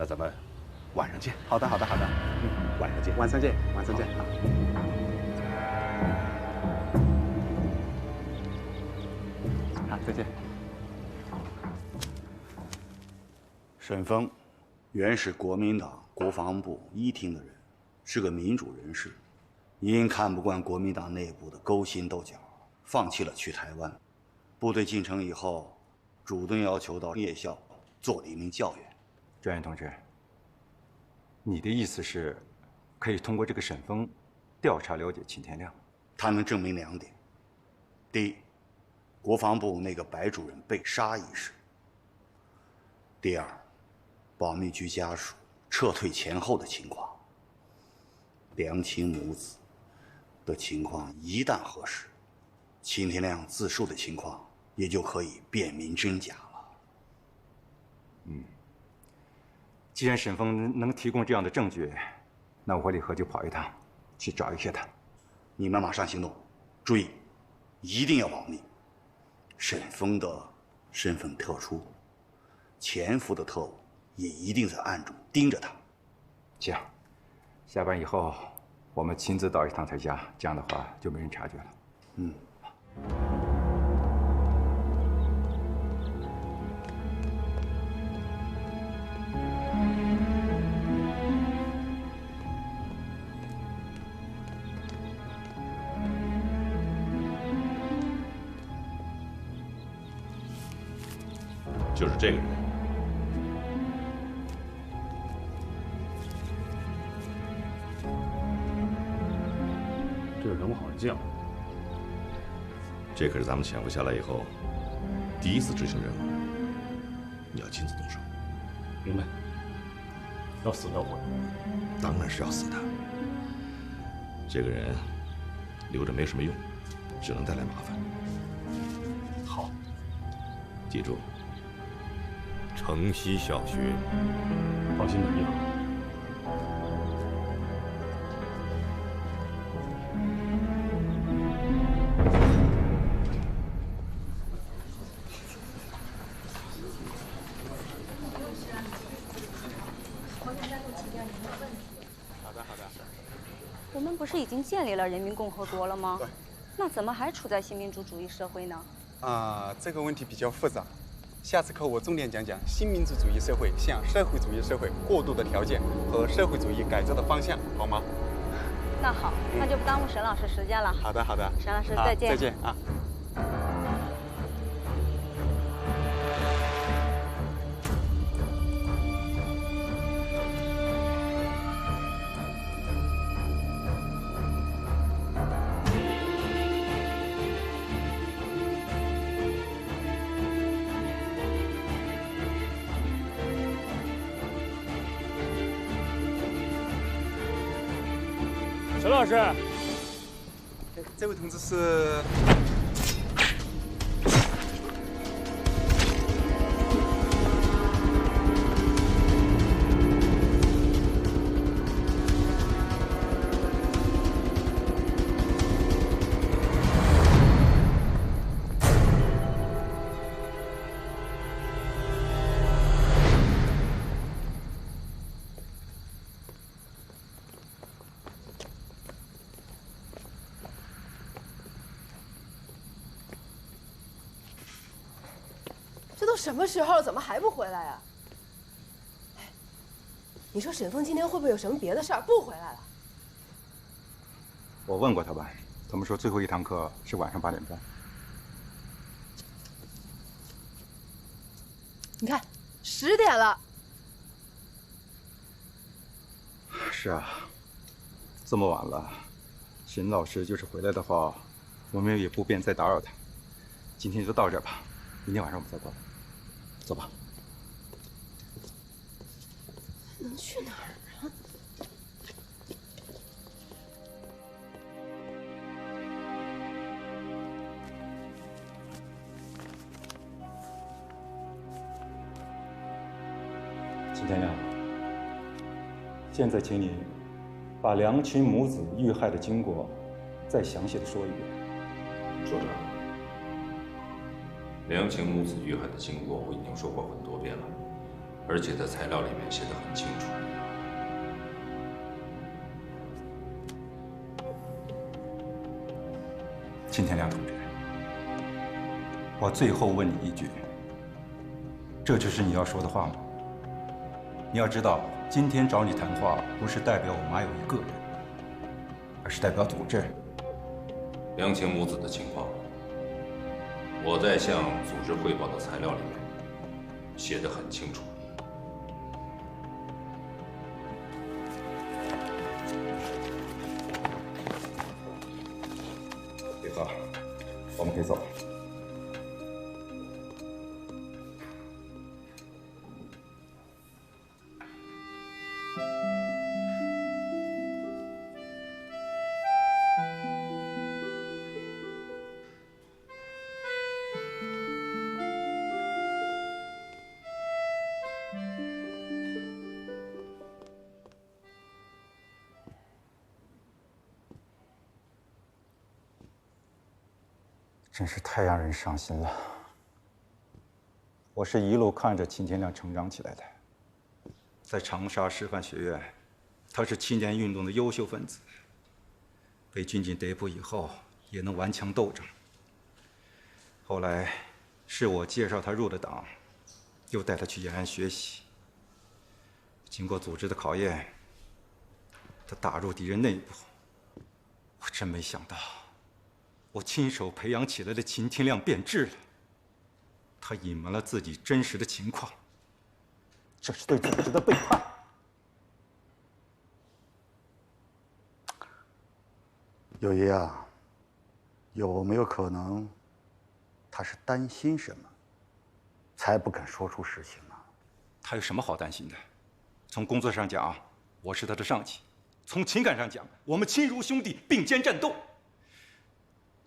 那咱们晚上见。好的，好的，好的。晚上见。晚上见，晚上见。好。好，再见。沈峰，原是国民党国防部一厅的人，是个民主人士，因看不惯国民党内部的勾心斗角，放弃了去台湾。部队进城以后，主动要求到夜校做了一名教员。专员同志，你的意思是，可以通过这个沈峰调查了解秦天亮？他能证明2点：第一，国防部那个白主任被杀一事；第二，保密局家属撤退前后的情况。梁秦母子的情况一旦核实，秦天亮自述的情况也就可以辨明真假了。既然沈峰能提供这样的证据，那我和李和就跑一趟，去找一下他。你们马上行动，注意，一定要保密。沈峰的身份特殊，潜伏的特务也一定在暗中盯着他。行，下班以后我们亲自到一趟他家，这样的话就没人察觉了。就是这个人。这个人我好像见过。这可是咱们潜伏下来以后第一次执行任务，你要亲自动手。明白。要死要活？当然是要死的。这个人留着没什么用，只能带来麻烦。好，记住。城西小学。放心吧，一号。我们不是已经建立了人民共和国了吗？对。那怎么还处在新民主主义社会呢？这个问题比较复杂。下次课我重点讲讲新民主主义社会向社会主义社会过渡的条件和社会主义改造的方向，好吗？那好，那就不耽误沈老师时间了。好的，好的。沈老师，再见。再见啊。沈老师，这位同志是？这都什么时候了，怎么还不回来啊？哎，你说沈峰今天会不会有什么别的事儿不回来了？我问过他们，他们说最后一堂课是晚上8点半。你看，10点了。是啊，这么晚了，沈老师就是回来的话，我们也不便再打扰他。今天就到这儿吧，明天晚上我们再过来。走吧。能去哪儿啊？秦天亮，现在请你把梁秦母子遇害的经过再详细的说一遍。所长，梁秦母子遇害的经过我已经说过很多遍了，而且在材料里面写得很清楚。秦天亮同志，我最后问你一句，这就是你要说的话吗？你要知道，今天找你谈话不是代表我马有一个人，而是代表组织。梁晴母子的情况，我在向组织汇报的材料里面写得很清楚。李贺，我们可以走了。真是太让人伤心了。我是一路看着秦天亮成长起来的，在长沙师范学院，他是青年运动的优秀分子。被军警逮捕以后，也能顽强斗争。后来，是我介绍他入的党，又带他去延安学习。经过组织的考验，他打入敌人内部。我真没想到。我亲手培养起来的秦天亮变质了，他隐瞒了自己真实的情况，这是对组织的背叛。友谊啊，有没有可能，他是担心什么，才不肯说出实情呢？他有什么好担心的？从工作上讲，我是他的上级；从情感上讲，我们亲如兄弟，并肩战斗。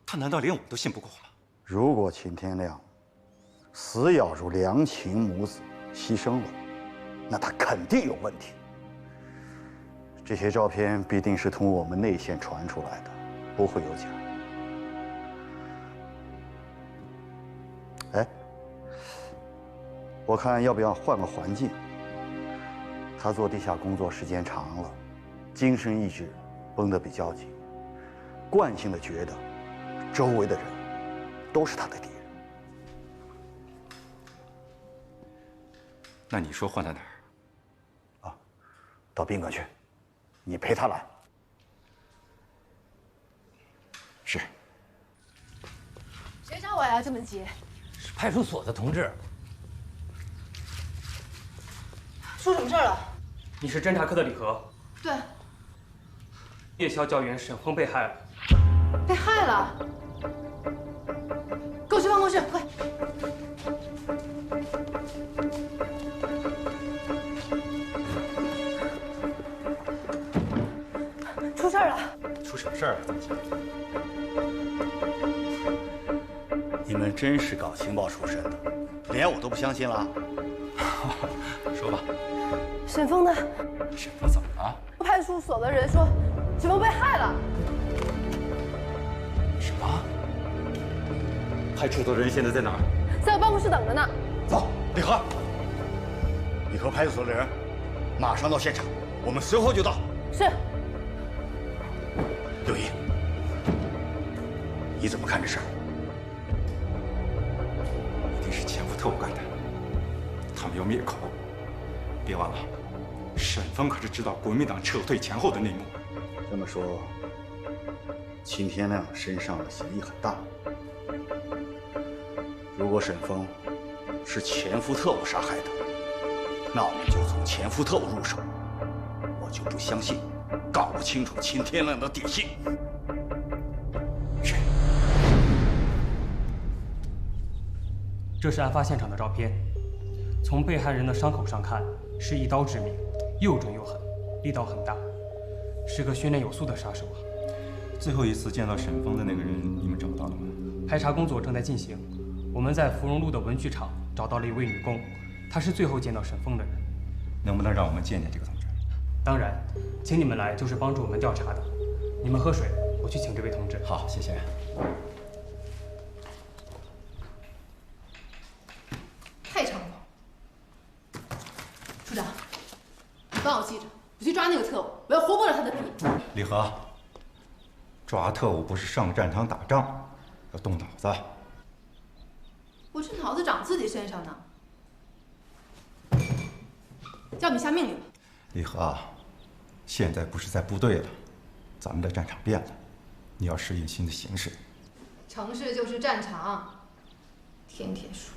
他难道连我都信不过吗？如果秦天亮死咬住梁秦母子牺牲了，那他肯定有问题。这些照片必定是从我们内线传出来的，不会有假。哎，我看要不要换个环境？他做地下工作时间长了，精神意志绷得比较紧，惯性的觉得周围的人都是他的敌人。那你说换在哪儿？啊，到宾馆去，你陪他来。是。谁找我呀？这么急？是派出所的同志。出什么事儿了？你是侦查科的李和。对。夜校教员沈峰被害了。被害了？给我去办公室，快！出事儿了！出什么事儿了？怎么讲？你们真是搞情报出身的，连我都不相信了。说吧。沈峰呢？沈峰怎么了？派出所的人说，沈峰被害了。什么？派出所的人现在在哪儿？在我办公室等着呢。走，李和，你和派出所的人马上到现场，我们随后就到。是。刘毅，你怎么看这事儿？一定是潜伏特务干的，他们要灭口。别忘了，沈峰可是知道国民党撤退前后的内幕。这么说，秦天亮身上的嫌疑很大。如果沈峰是潜伏特务杀害的，那我们就从潜伏特务入手。我就不相信搞不清楚秦天亮的底细。是。这是案发现场的照片，从被害人的伤口上看，是一刀致命，又准又狠，力道很大，是个训练有素的杀手啊。最后一次见到沈峰的那个人，你们找到了吗？排查工作正在进行，我们在芙蓉路的文具厂找到了一位女工，她是最后见到沈峰的人。能不能让我们见见这个同志？当然，请你们来就是帮助我们调查的。你们喝水，我去请这位同志。好，谢谢。太猖狂！处长，你帮我记着，我去抓那个特务，我要活剥了他的皮。李和，抓特务不是上战场打仗，要动脑子。我这脑子长自己身上呢。叫你下命令吧。李和，现在不是在部队了，咱们的战场变了，你要适应新的形势。城市就是战场，天天说。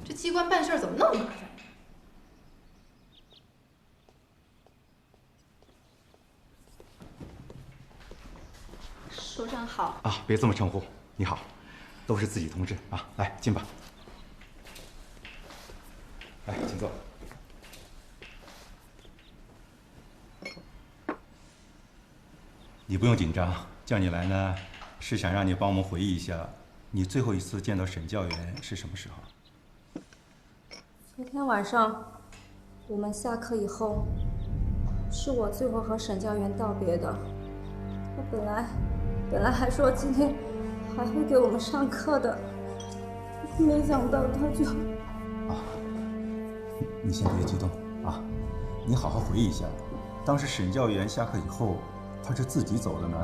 这机关办事怎么那么麻烦？首长好。啊，别这么称呼，你好，都是自己同志啊，来进吧。来，请坐。你不用紧张，叫你来呢，是想让你帮我们回忆一下，你最后一次见到沈教员是什么时候？昨天晚上，我们下课以后，是我最后和沈教员道别的。他本来还说今天还会给我们上课的，没想到他就……啊，你先别激动啊，你好好回忆一下，当时沈教员下课以后，他是自己走的呢，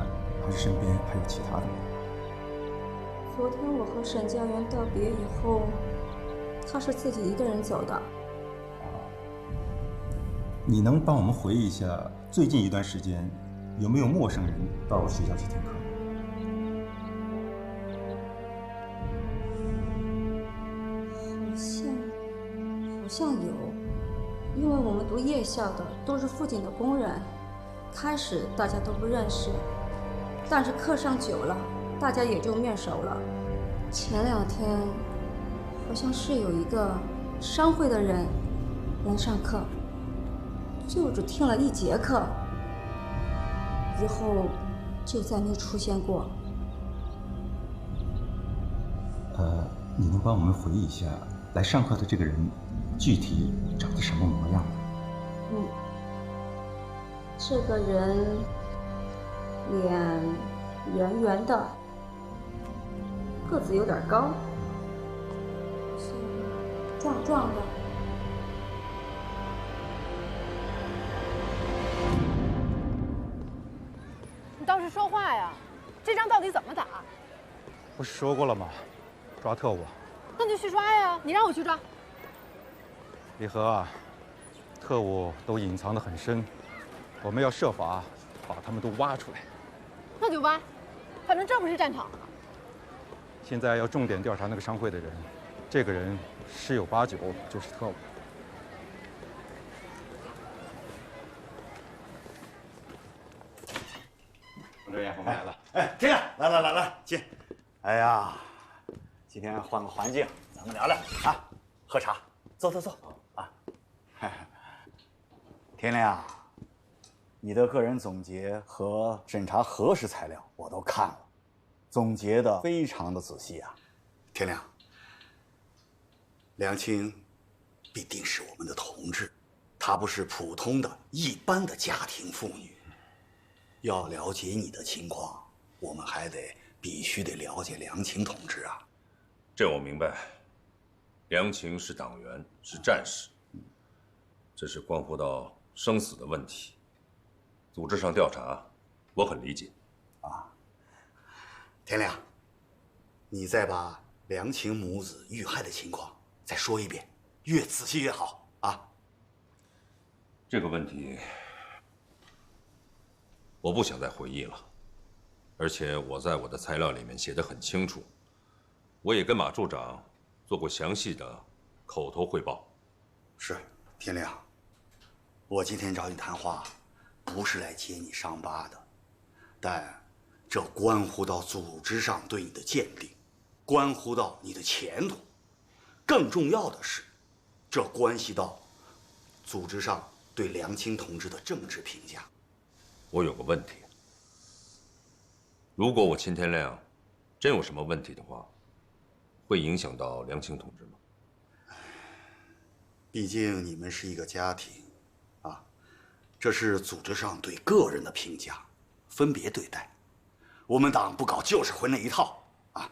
还是身边还有其他的人？昨天我和沈教员道别以后，他是自己一个人走的。你能帮我们回忆一下最近一段时间有没有陌生人到学校去听课？好像有，因为我们读夜校的都是附近的工人，开始大家都不认识，但是课上久了，大家也就面熟了。前2天好像是有一个商会的人来上课，就只听了1节课，以后就再没出现过。你能帮我们回忆一下来上课的这个人具体长得什么模样吗？这个人脸圆圆的，个子有点高，壮壮的。你倒是说话呀！这仗到底怎么打？不是说过了吗？抓特务。那就去抓呀！你让我去抓。李和啊，特务都隐藏得很深，我们要设法把他们都挖出来。那就挖，反正这不是战场。现在要重点调查那个商会的人，这个人十有8九就是特务。冯志远，我们来了。哎，这个，来，进。哎呀，今天换个环境，咱们聊聊啊，喝茶，坐啊。天亮，你的个人总结和审查核实材料我都看了，总结的非常的仔细啊。天亮，梁青必定是我们的同志，她不是普通的一般的家庭妇女。要了解你的情况，我们还必须得了解梁青同志啊。这我明白，梁青是党员，是战士，这是关乎到生死的问题，组织上调查，我很理解。啊，天亮，你再把梁青母子遇害的情况再说一遍，越仔细越好啊。这个问题，我不想再回忆了，而且我在我的材料里面写得很清楚，我也跟马处长做过详细的口头汇报。是，天亮，我今天找你谈话，不是来揭你伤疤的，但这关乎到组织上对你的鉴定，关乎到你的前途，更重要的是，这关系到组织上对梁青同志的政治评价。我有个问题，如果我秦天亮真有什么问题的话，会影响到梁青同志吗？毕竟你们是一个家庭，啊，这是组织上对个人的评价，分别对待。我们党不搞旧式婚那一套啊，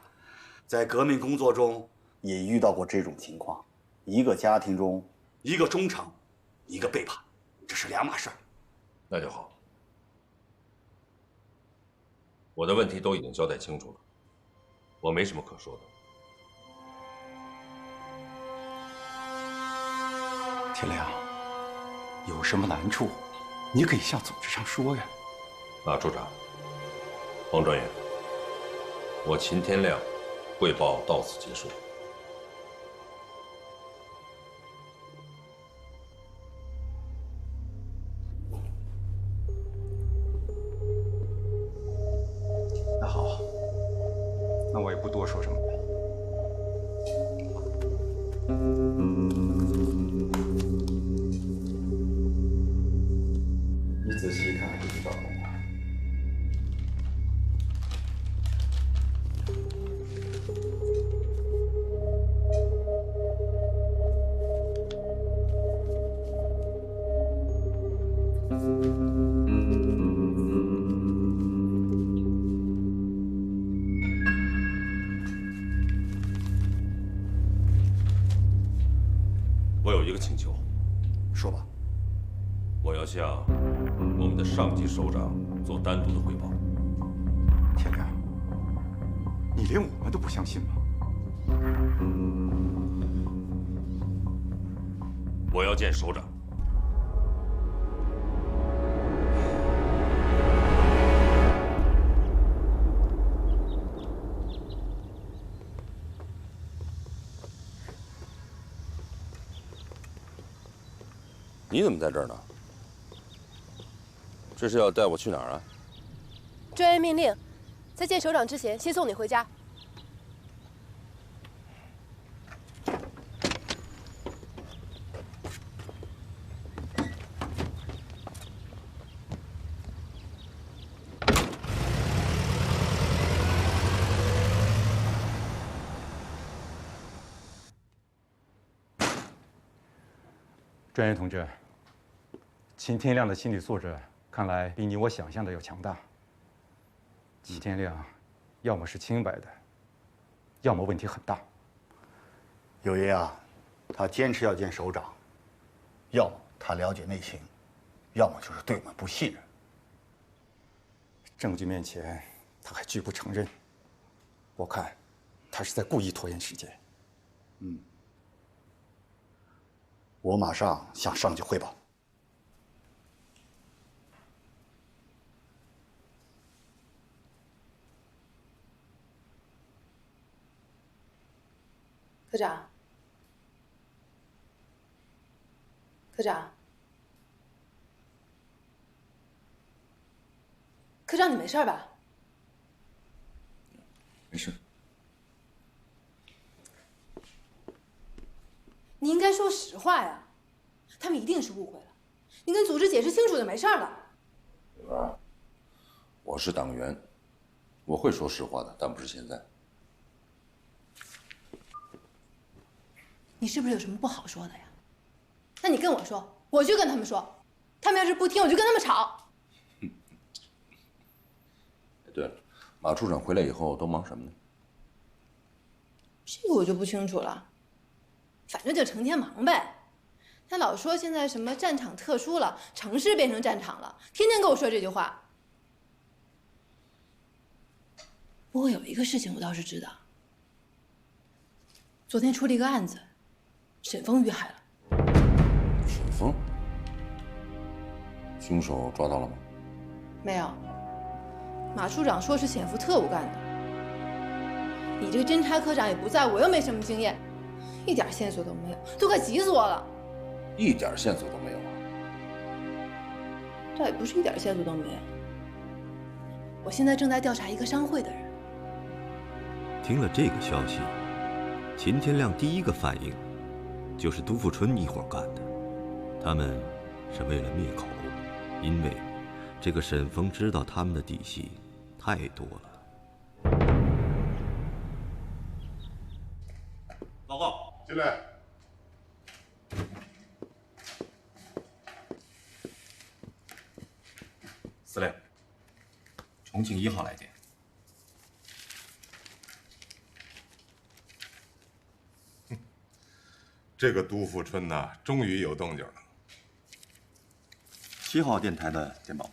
在革命工作中也遇到过这种情况，一个家庭中一个忠诚，一个背叛，这是两码事儿。那就好，我的问题都已经交代清楚了，我没什么可说的。天亮，有什么难处，你可以向组织上说呀。马处长，黄专员，我秦天亮汇报到此结束。那好，那我也不多说什么了。你仔细一看就知道了。我有一个请求，说吧。我要向我们的上级首长做单独的汇报。天亮，你连我们都不相信吗？我要见首长。你怎么在这儿呢？这是要带我去哪儿啊？专员命令，在见首长之前，先送你回家。专员同志，秦天亮的心理素质看来比你我想象的要强大。秦天亮，要么是清白的，要么问题很大。有爷啊，他坚持要见首长，要么他了解内情，要么就是对我们不信任。证据面前，他还拒不承认。我看，他是在故意拖延时间。我马上向上级汇报。科长，科长，科长，你没事吧？没事。你应该说实话呀，他们一定是误会了。你跟组织解释清楚就没事了。女儿，我是党员，我会说实话的，但不是现在。你是不是有什么不好说的呀？那你跟我说，我去跟他们说。他们要是不听，我就跟他们吵。对了，马处长回来以后都忙什么呢？这个我就不清楚了。反正就成天忙呗。他老说现在什么战场特殊了，城市变成战场了，天天跟我说这句话。不过有一个事情我倒是知道，昨天出了一个案子，沈峰遇害了。沈峰？凶手抓到了吗？没有，马处长说是潜伏特务干的。你这个侦查科长也不在，我又没什么经验，一点线索都没有，都快急死我了。一点线索都没有啊！倒也不是一点线索都没有。我现在正在调查一个商会的人。听了这个消息，秦天亮第一个反应就是杜富春一伙干的。他们是为了灭口，因为这个沈峰知道他们的底细太多了。报告，进来。司令，重庆1号来电。这个都富春呐，终于有动静了。7号电台的电报。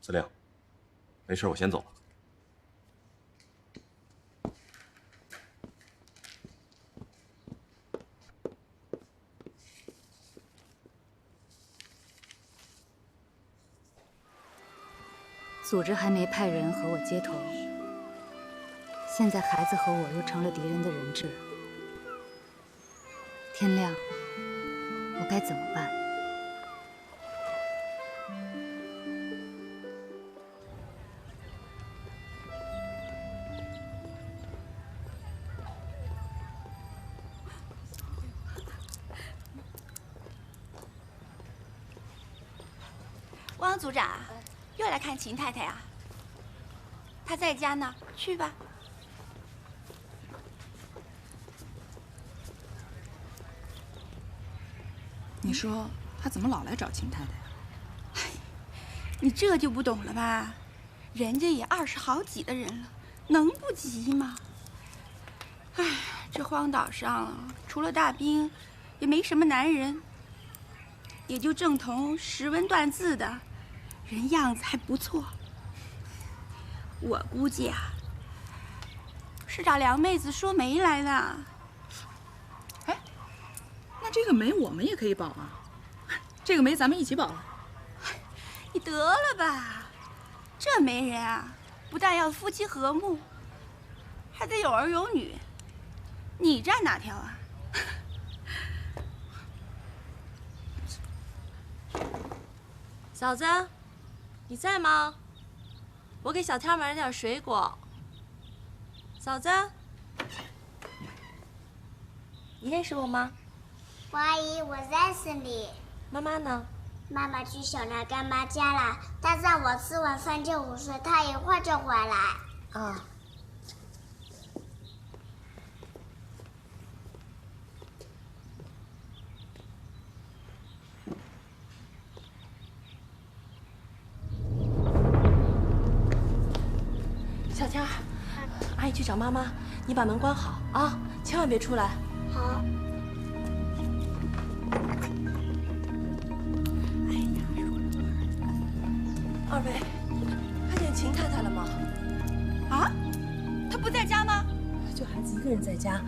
司令，没事，我先走了。组织还没派人和我接头，现在孩子和我又成了敌人的人质。天亮，我该怎么办？汪组长，又来看秦太太啊？她在家呢，去吧。你说他怎么老来找秦太太呀？你这就不懂了吧？人家也20好几的人了，能不急吗？哎，这荒岛上除了大兵，也没什么男人，也就正彤识文断字的，人样子还不错。我估计啊，是找梁妹子说媒来的。哎，那这个媒我们也可以保啊，这个媒咱们一起保了。你得了吧，这媒人啊，不但要夫妻和睦，还得有儿有女，你占哪条啊？嫂子，你在吗？我给小天买了点水果。嫂子，你认识我吗？王阿姨，我认识你。妈妈呢？妈妈去小南干妈家了，她让我吃完饭就午睡，她一会儿就回来。啊。小天儿，阿姨去找妈妈，你把门关好啊，千万别出来。好。二位，看见秦太太了吗？啊？她不在家吗？就孩子一个人在家，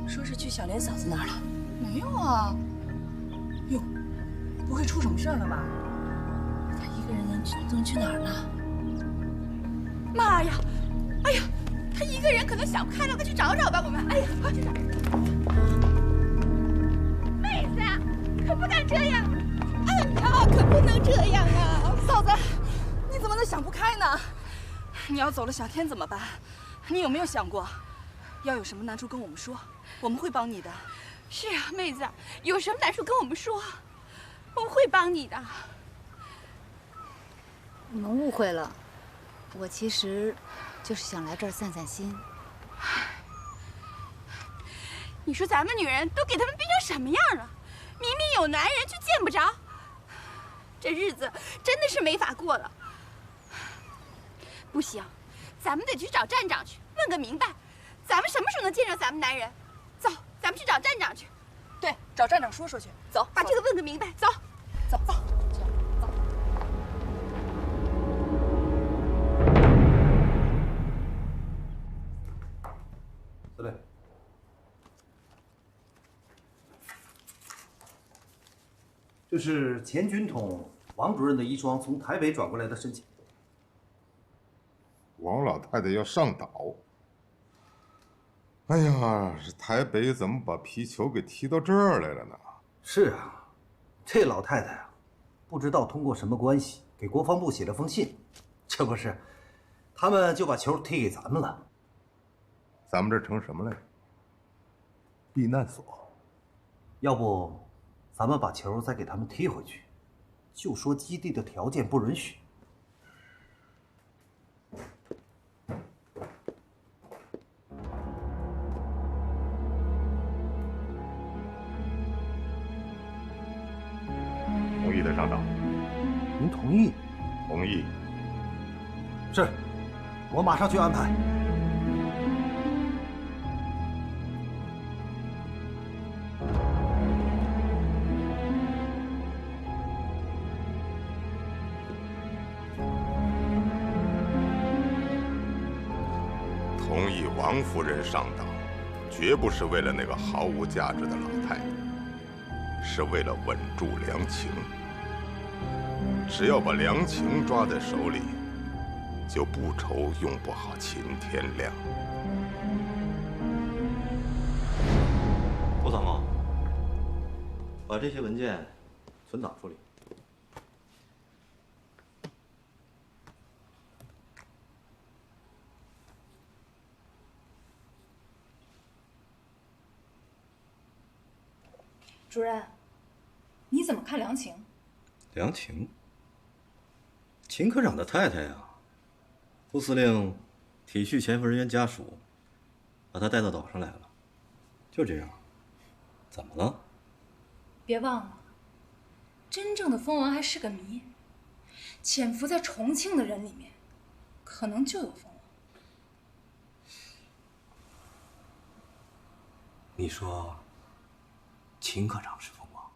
说是去小莲嫂子那儿了。没有啊。哟，不会出什么事儿了吧？她一个人能去哪儿呢？妈呀！哎呀，她一个人可能想不开了，快去找找吧，我们。哎呀，快去找。妹子，可不敢这样。哎呀，可不能这样啊！嫂子，你怎么能想不开呢？你要走了，小天怎么办？你有没有想过，要有什么难处跟我们说，我们会帮你的。是啊，妹子，有什么难处跟我们说，我们会帮你的。你们误会了，我其实就是想来这儿散散心。你说咱们女人都给他们逼成什么样了？明明有男人，却见不着。这日子真的是没法过了。不行，咱们得去找站长去问个明白。咱们什么时候能见着咱们男人？走，咱们去找站长去。对，找站长说说去。走，把这个问个明白。走，走，走。司令，这是前军统王主任的遗孀从台北转过来的申请。王老太太要上岛。哎呀，这台北怎么把皮球给踢到这儿来了呢？是啊，这老太太啊，不知道通过什么关系给国防部写了封信，这不是，他们就把球踢给咱们了。咱们这成什么来着？避难所。要不，咱们把球再给他们踢回去，就说基地的条件不允许。同意的上岛。您同意？同意。是，我马上去安排。议王夫人上岛，绝不是为了那个毫无价值的老太太，是为了稳住梁情。只要把梁情抓在手里，就不愁用不好秦天亮。顾参谋，把这些文件存档处理。主任，你怎么看梁情？梁情，秦科长的太太呀。副司令体恤潜伏人员家属，把她带到岛上来了。就这样，怎么了？别忘了，真正的蜂王还是个谜。潜伏在重庆的人里面，可能就有蜂王。你说，秦科长是蜂王？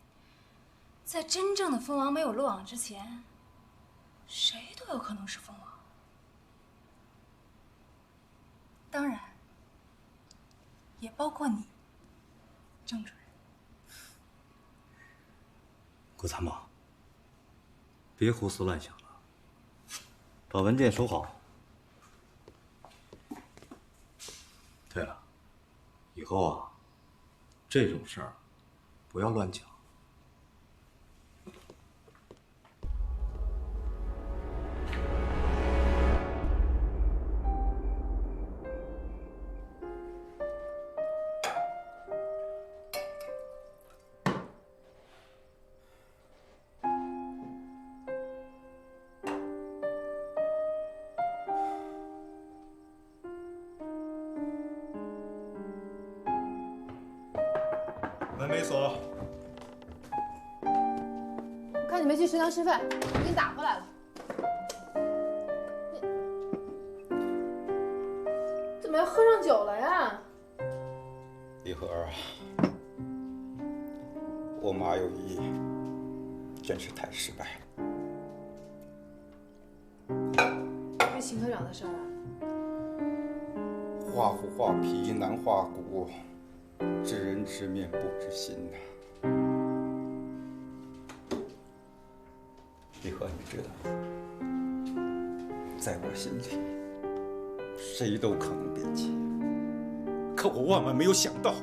在真正的蜂王没有落网之前，谁都有可能是蜂王。当然，也包括你，郑主任。顾参谋，别胡思乱想了，把文件收好。对了，以后啊，这种事儿不要乱讲。门没锁。我看你没去食堂吃饭，我给你打回来了。你怎么要喝上酒了呀？李和儿，我马有一真是太失败了。是秦科长的事儿啊？画虎画皮难画骨，知人知面不知心呐。李和，你知道，在我心里，谁都可能变节，可我万万没有想到，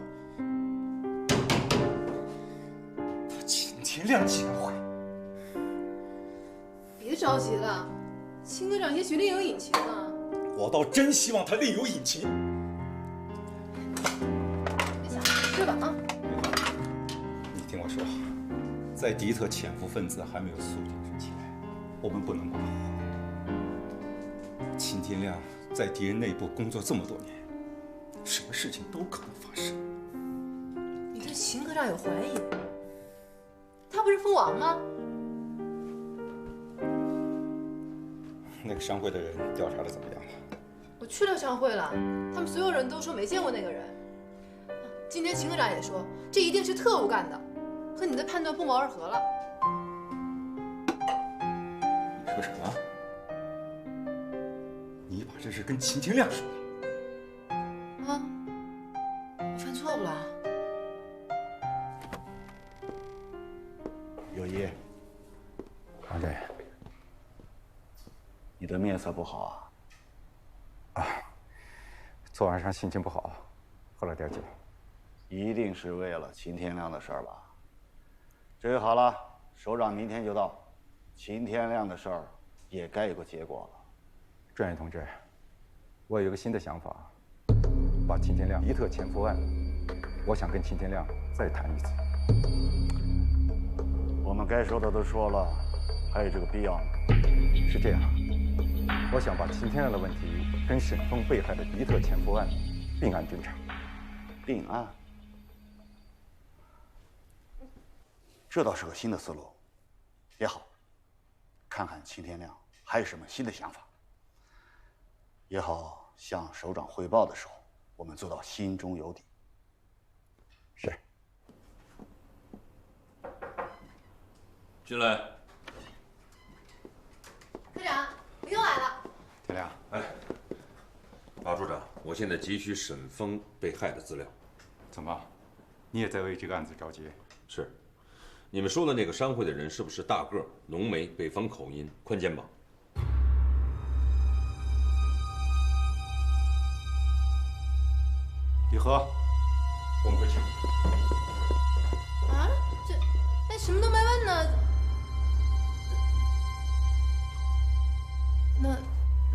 他秦天亮竟然会。别着急了，秦科长也许另有隐情啊。我倒真希望他另有隐情。别想了，睡吧啊！你听我说，在敌特潜伏分子还没有肃定之前，我们不能马虎。秦天亮在敌人内部工作这么多年，什么事情都可能发生。你对秦科长有怀疑？他不是蜂王吗？那个商会的人调查的怎么样了？我去了商会了，他们所有人都说没见过那个人。今天秦科长也说，这一定是特务干的，和你的判断不谋而合了。你说什么？你把这事跟秦天亮说了？啊？我犯错误了？有一，王震，你的面色不好啊。昨晚上心情不好，喝了点酒。一定是为了秦天亮的事儿吧？这个好了，首长明天就到，秦天亮的事儿也该有个结果了。专员同志，我有个新的想法，把秦天亮敌特潜伏案，我想跟秦天亮再谈一次。我们该说的都说了，还有这个必要吗？是这样，我想把秦天亮的问题跟沈峰被害的敌特潜伏案并案侦查。并案？这倒是个新的思路，也好，看看秦天亮还有什么新的想法。也好，向首长汇报的时候，我们做到心中有底。是。进来。科长，李勇来了。天亮，哎，马处长，我现在急需沈峰被害的资料。怎么，你也在为这个案子着急？是。你们说的那个商会的人是不是大个、浓眉、北方口音、宽肩膀？李和，我们回去。啊，这什么都没问呢。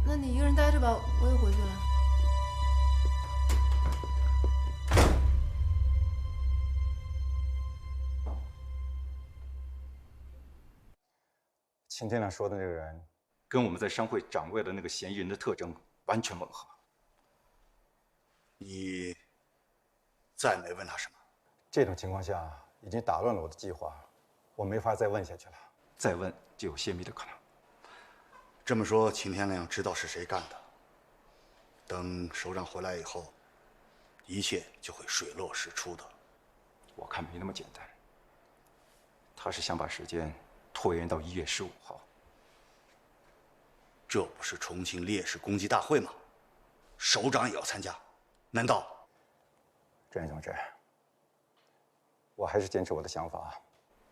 那你一个人待着吧，我也回去了。秦天亮说的那个人，跟我们在商会掌握的那个嫌疑人的特征完全吻合。你再没问他什么？这种情况下已经打乱了我的计划，我没法再问下去了。再问就有泄密的可能。这么说，秦天亮知道是谁干的。等首长回来以后，一切就会水落石出的。我看没那么简单。他是想把时间拖延到1月15号。这不是重庆烈士公祭大会吗？首长也要参加，难道？郑同志，我还是坚持我的想法，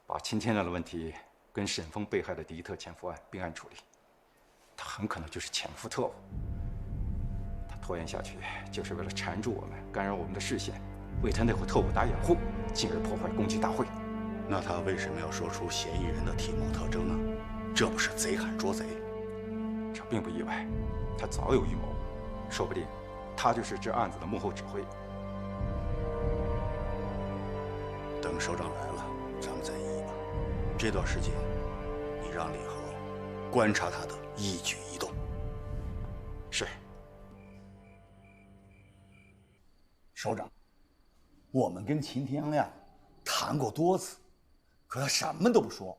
把秦天亮的问题跟沈峰被害的第一特前夫案并案处理。他很可能就是潜伏特务。他拖延下去，就是为了缠住我们，干扰我们的视线，为他那伙特务打掩护，进而破坏公祭大会。那他为什么要说出嫌疑人的体貌特征呢？这不是贼喊捉贼？这并不意外，他早有预谋，说不定他就是这案子的幕后指挥。等首长来了，咱们再议吧。这段时间，你让李和观察他的一举一动。是。首长，我们跟秦天亮谈过多次，可他什么都不说，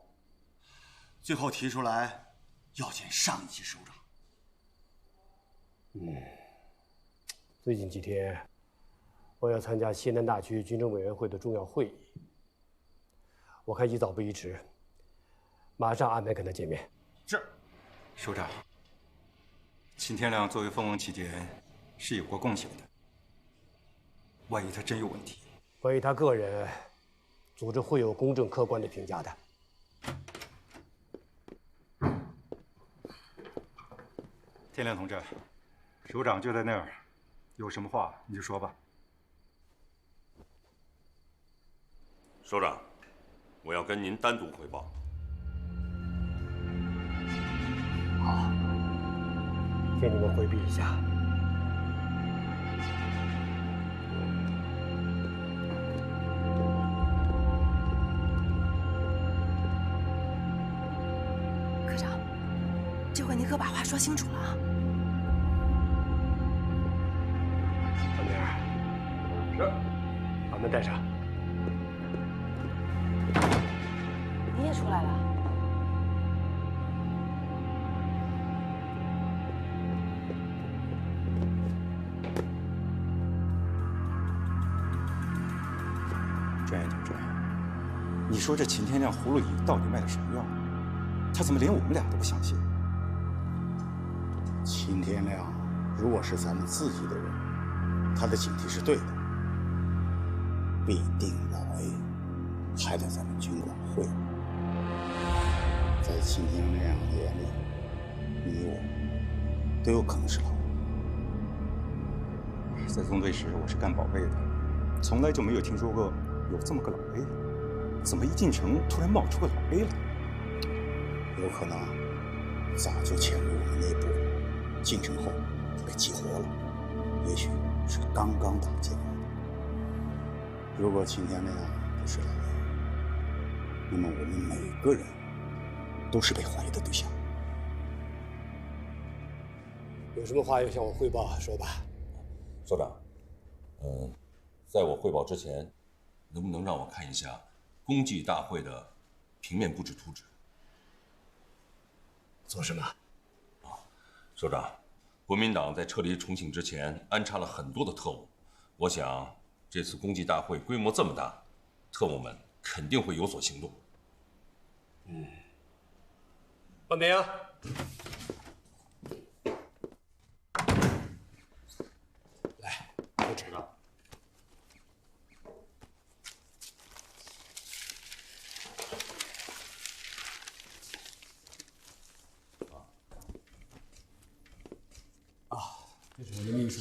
最后提出来要见上一级首长。最近几天，我要参加西南大区军政委员会的重要会议，我看宜早不宜迟，马上安排跟他见面。是，首长。秦天亮作为凤凰起点是有过贡献的，万一他真有问题，关于他个人，组织会有公正客观的评价的。天亮同志，首长就在那儿，有什么话你就说吧。首长，我要跟您单独汇报。好，请你们回避一下。科长，这回你可把话说清楚了啊！小明儿，是，把门带上。你也出来了。专员同志，你说这秦天亮葫芦里到底卖的什么药？他怎么连我们俩都不相信？秦天亮如果是咱们自己的人，他的警惕是对的，必定老 A 还在咱们军管会。在秦天亮眼里，你我都有可能是老 A。在纵队时，我是干保卫的，从来就没有听说过有这么个老 A， 怎么一进城突然冒出个老 A 来？有可能早就潜入我们内部，进城后被激活了，也许是刚刚打进来的。如果秦天亮不是老 A， 那么我们每个人都是被怀疑的对象。有什么话要向我汇报，说吧。首长，在我汇报之前，能不能让我看一下公祭大会的平面布置图纸？做什么？首长，国民党在撤离重庆之前安插了很多的特务，我想这次公祭大会规模这么大，特务们肯定会有所行动。万明，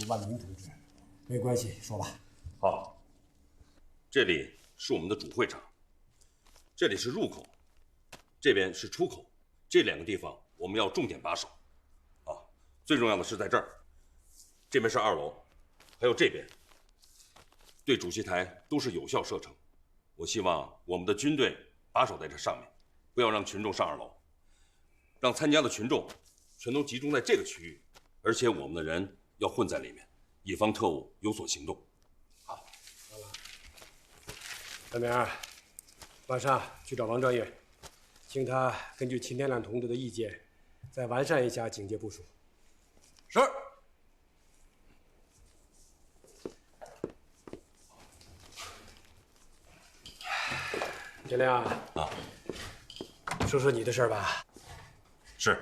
万民同志。没关系，说吧。好，这里是我们的主会场，这里是入口，这边是出口，这2个地方我们要重点把守。啊，最重要的是在这儿，这边是2楼，还有这边，对主席台都是有效射程。我希望我们的军队把守在这上面，不要让群众上2楼，让参加的群众全都集中在这个区域，而且我们的人要混在里面，以防特务有所行动。好，好了，小明，马上去找王专员，请他根据秦天亮同志的意见，再完善一下警戒部署。是。天亮啊，说说你的事儿吧。是。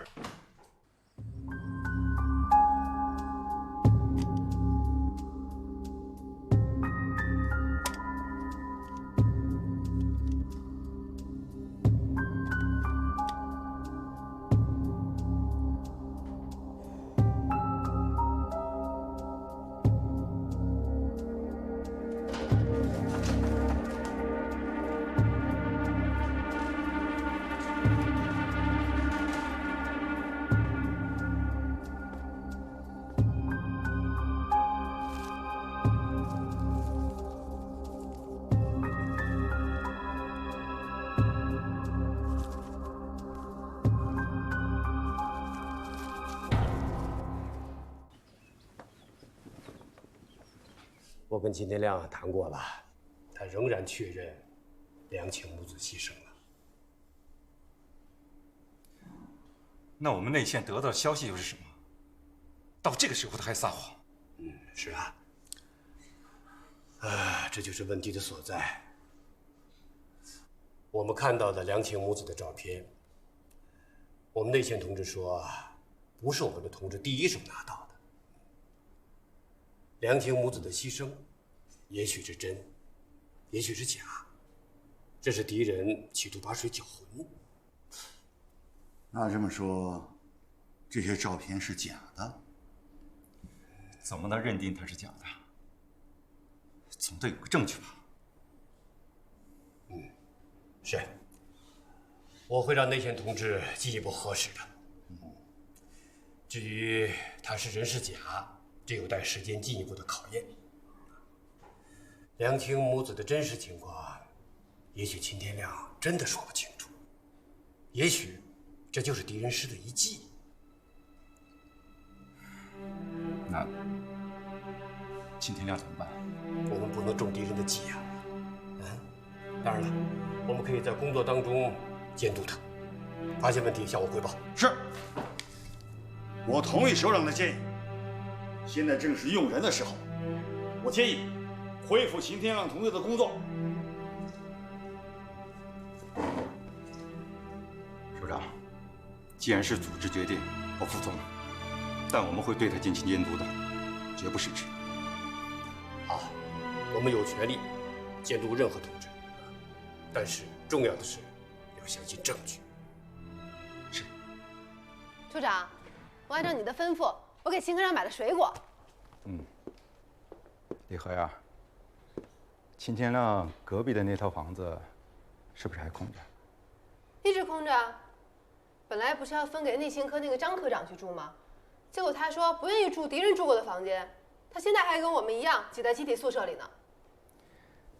我跟秦天亮谈过了，他仍然确认梁庆母子牺牲了。那我们内线得到的消息又是什么？到这个时候他还撒谎？是啊。这就是问题的所在。我们看到的梁庆母子的照片，我们内线同志说，不是我们的同志第一手拿到的。梁庆母子的牺牲，也许是真，也许是假，这是敌人企图把水搅浑。那这么说，这些照片是假的？怎么能认定它是假的？总得有个证据吧？是。我会让内线同志进一步核实的。至于他是真是假，这有待时间进一步的考验。梁青母子的真实情况，也许秦天亮真的说不清楚，也许这就是敌人施的一计。那秦天亮怎么办？我们不能中敌人的计呀。当然了，我们可以在工作当中监督他，发现问题向我汇报。是。我同意首长的建议。现在正是用人的时候，我建议恢复秦天亮同志的工作。首长，既然是组织决定，我服从，但我们会对他进行监督的，绝不失职。好，我们有权利监督任何同志，但是重要的是要相信证据。是。处长，我按照你的吩咐，我给秦科长买了水果。李和呀，秦天亮隔壁的那套房子，是不是还空着？一直空着。本来不是要分给内勤科那个张科长去住吗？结果他说不愿意住敌人住过的房间，他现在还跟我们一样挤在集体宿舍里呢。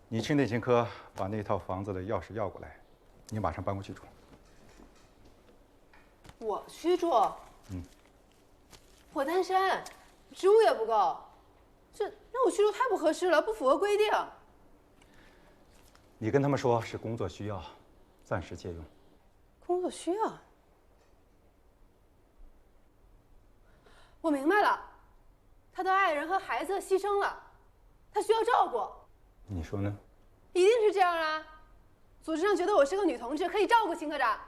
你去内勤科把那套房子的钥匙要过来，你马上搬过去住。我去住？我单身，职务也不够，这让我去住太不合适了，不符合规定。你跟他们说是工作需要，暂时借用。工作需要？我明白了，他的爱人和孩子牺牲了，他需要照顾。你说呢？一定是这样啊！组织上觉得我是个女同志，可以照顾秦科长。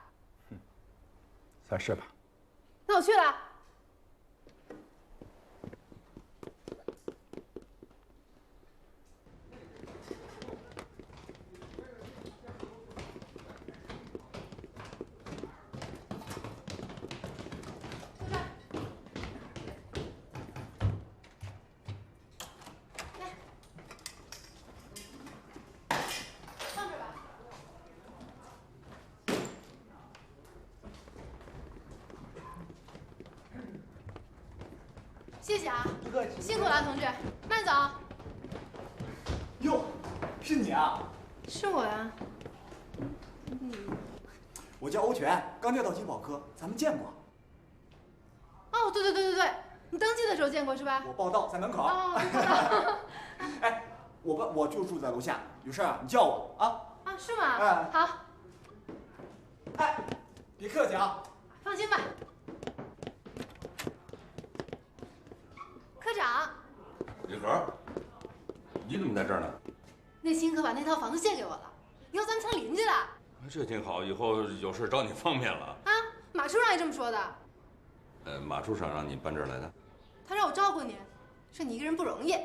算是吧。那我去了。谢谢啊，不客气，辛苦了，同志，慢走。哟，是你啊？是我呀。我叫欧全，刚调到金保科，咱们见过。哦，对，你登记的时候见过是吧？我报到在门口。哦，知道。哎，我就住在楼下，有事啊你叫我啊。啊，是吗？哎，好。哎，别客气啊。放心吧。科长。李盒，你怎么在这儿呢？那新科把那套房子借给我了，以后咱们成邻居了。这挺好，以后有事找你方便了。啊，马处长也这么说的。马处长让你搬这儿来的？他让我照顾你，说你一个人不容易。